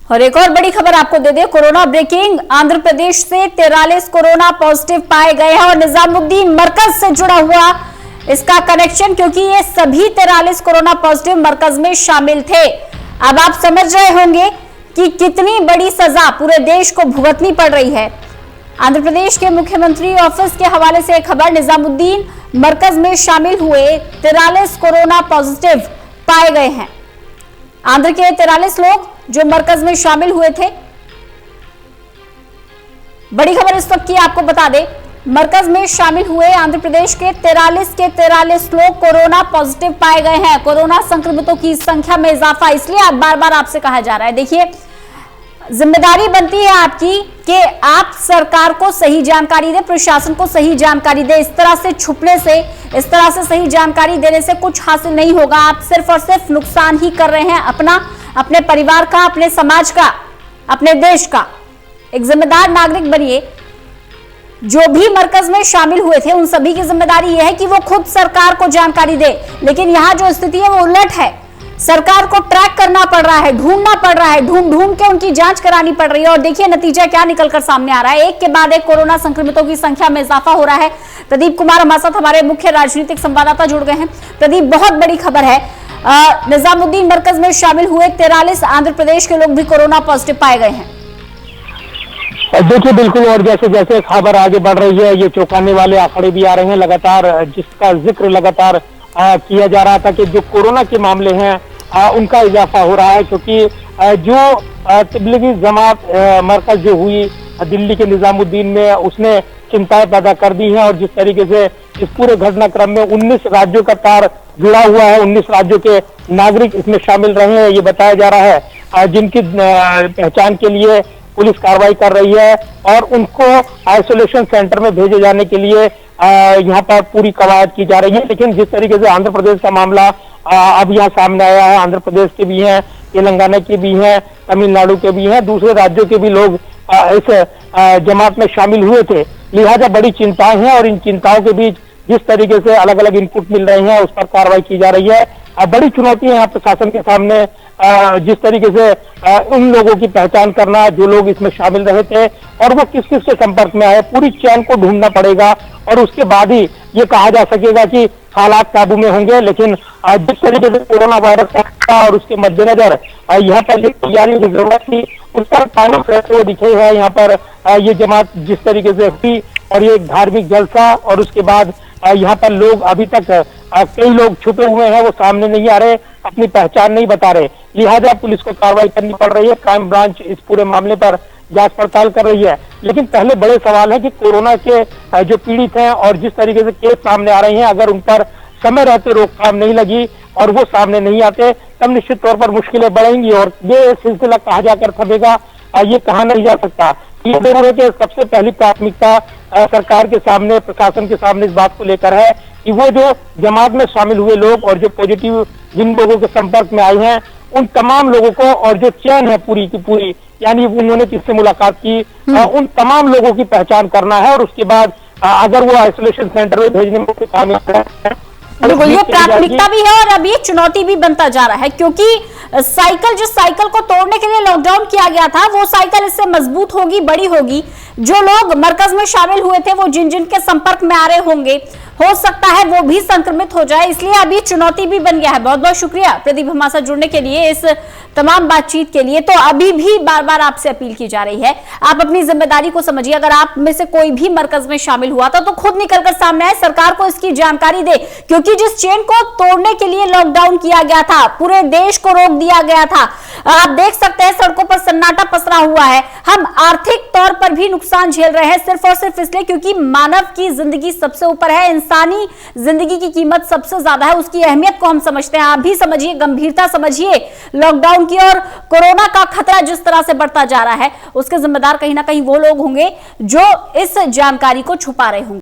और एक और बड़ी खबर आपको दे दे, कोरोना ब्रेकिंग। आंध्र प्रदेश से 43 कोरोना पॉजिटिव पाए गए हैं और निजामुद्दीन मरकज से जुड़ा हुआ इसका कनेक्शन, क्योंकि ये सभी 43 कोरोना पॉजिटिव मरकज में शामिल थे। अब आप समझ रहे होंगे कि कितनी बड़ी सजा पूरे देश को भुगतनी पड़ रही है। आंध्र प्रदेश के मुख्यमंत्री ऑफिस के हवाले से एक खबर, निजामुद्दीन मरकज में शामिल हुए 43 कोरोना पॉजिटिव पाए गए हैं। आंध्र के 43 लोग जो मरकज में शामिल हुए थे। बड़ी खबर इस वक्त की आपको बता दें, मरकज में शामिल हुए आंध्र प्रदेश के 43 लोग कोरोना पॉजिटिव पाए गए हैं। कोरोना संक्रमितों की संख्या में इजाफा, इसलिए बार बार आपसे कहा जा रहा है, देखिए जिम्मेदारी बनती है आपकी कि आप सरकार को सही जानकारी दे, प्रशासन को सही जानकारी दे। इस तरह से छुपने से, इस तरह से सही जानकारी देने से कुछ हासिल नहीं होगा। आप सिर्फ और सिर्फ नुकसान ही कर रहे हैं अपना, अपने परिवार का, अपने समाज का, अपने देश का। एक जिम्मेदार नागरिक बनिए। जो भी मरकज में शामिल हुए थे उन सभी की जिम्मेदारी यह है कि वो खुद सरकार को जानकारी दे, लेकिन यहां जो स्थिति है वो उलट है। सरकार को ट्रैक करना पड़ रहा है, ढूंढना पड़ रहा है, ढूंढ के उनकी जांच करानी पड़ रही है। और देखिए नतीजा क्या निकलकर सामने आ रहा है। एक के बाद एक कोरोना संक्रमितों की संख्या में इजाफा हो रहा है। प्रदीप कुमार हमारे साथ, हमारे मुख्य राजनीतिक संवाददाता जुड़ गए हैं। प्रदीप, बहुत बड़ी खबर है, निजामुद्दीन मरकज में शामिल हुए 43 आंध्र प्रदेश के लोग भी कोरोना पॉजिटिव पाए गए हैं। देखिए बिल्कुल, और जैसे जैसे खबर आगे बढ़ रही है ये चौंकाने वाले आंकड़े भी आ रहे हैं लगातार, जिसका जिक्र लगातार किया जा रहा था कि जो कोरोना के मामले हैं उनका इजाफा हो रहा है, क्योंकि जो तबलीगी जमात मरकज जो हुई दिल्ली के निजामुद्दीन में, उसने चिंताएं पैदा कर दी हैं। और जिस तरीके से इस पूरे घटनाक्रम में 19 राज्यों का तार जुड़ा हुआ है, 19 राज्यों के नागरिक इसमें शामिल रहे हैं, ये बताया जा रहा है, जिनकी पहचान के लिए पुलिस कार्रवाई कर रही है और उनको आइसोलेशन सेंटर में भेजे जाने के लिए यहाँ पर पूरी कवायद की जा रही है। लेकिन जिस तरीके से आंध्र प्रदेश का मामला अब यहाँ सामने आया है, आंध्र प्रदेश के भी हैं, तेलंगाना के भी हैं, तमिलनाडु के भी हैं, दूसरे राज्यों के भी लोग इस जमात में शामिल हुए थे। लिहाजा बड़ी चिंताएं हैं और इन चिंताओं के बीच जिस तरीके से अलग अलग इनपुट मिल रहे हैं उस पर कार्रवाई की जा रही है। बड़ी चुनौती है यहाँ प्रशासन के सामने, जिस तरीके से उन लोगों की पहचान करना जो लोग इसमें शामिल रहे थे और वो किस किस के संपर्क में आए, पूरी चैन को ढूंढना पड़ेगा और उसके बाद ही ये कहा जा सकेगा कि हालात काबू में होंगे। लेकिन जिस तरीके से कोरोना वायरस था और उसके मद्देनजर यहाँ पर तैयारियों की जरूरत थी, उस पर पानी फैलते हुए दिखे हैं। यहाँ पर ये जमात जिस तरीके से हुई और ये एक धार्मिक जलसा, और उसके बाद यहाँ पर लोग अभी तक कई लोग छुपे हुए हैं, वो सामने नहीं आ रहे, अपनी पहचान नहीं बता रहे। लिहाजा पुलिस को कार्रवाई करनी पड़ रही है। क्राइम ब्रांच इस पूरे मामले पर जांच पड़ताल कर रही है। लेकिन पहले बड़े सवाल है कि कोरोना के जो पीड़ित हैं और जिस तरीके से केस सामने आ रहे हैं, अगर उन पर समय रहते रोकथाम नहीं लगी और वो सामने नहीं आते, तब निश्चित तौर पर मुश्किलें बढ़ेंगी और ये सिलसिला कहाँ जाकर थमेगा ये कहा नहीं जा सकता। ये जरूर है कि सबसे पहली प्राथमिकता सरकार के सामने, प्रशासन के सामने इस बात को लेकर है कि वो जो जमात में शामिल हुए लोग और जो पॉजिटिव जिन लोगों के संपर्क में आए हैं उन तमाम लोगों को, और जो चैन है पूरी की पूरी, यानी उन्होंने किससे मुलाकात की, उन तमाम लोगों की पहचान करना है। और उसके बाद अगर वो आइसोलेशन सेंटर में भेजने में कामयाब है, बिल्कुल ये प्राथमिकता भी है और अब ये चुनौती भी बनता जा रहा है, क्योंकि जिस साइकिल को तोड़ने के लिए लॉकडाउन किया गया था वो साइकिल इससे मजबूत होगी, बड़ी होगी। जो लोग मरकज में शामिल हुए थे वो जिन जिन के संपर्क में आ रहे होंगे, हो सकता है वो भी संक्रमित हो जाए, इसलिए अब ये चुनौती भी बन गया है। बहुत बहुत शुक्रिया प्रदीप हमारे साथ जुड़ने के लिए, इस तमाम बातचीत के लिए। तो अभी भी बार बार आपसे अपील की जा रही है, आप अपनी जिम्मेदारी को समझिए। अगर आप में से कोई भी मरकज में शामिल हुआ था तो खुद निकलकर सामने आए, सरकार को इसकी जानकारी दे, क्योंकि जिस चेन को तोड़ने के लिए लॉकडाउन किया गया था, पूरे देश को रोक दिया गया था, आप देख सकते हैं सड़कों पर सन्नाटा पसरा हुआ है। हम आर्थिक तौर पर भी नुकसान झेल रहे हैं, सिर्फ और सिर्फ इसलिए क्योंकि मानव की जिंदगी सबसे ऊपर है, इंसानी जिंदगी की कीमत सबसे ज्यादा है, उसकी अहमियत को हम समझते हैं। आप भी समझिए, गंभीरता समझिए लॉकडाउन की, और कोरोना का खतरा जिस तरह से बढ़ता जा रहा है उसके जिम्मेदार कहीं ना कहीं वो लोग होंगे जो इस जानकारी को छुपा रहे होंगे।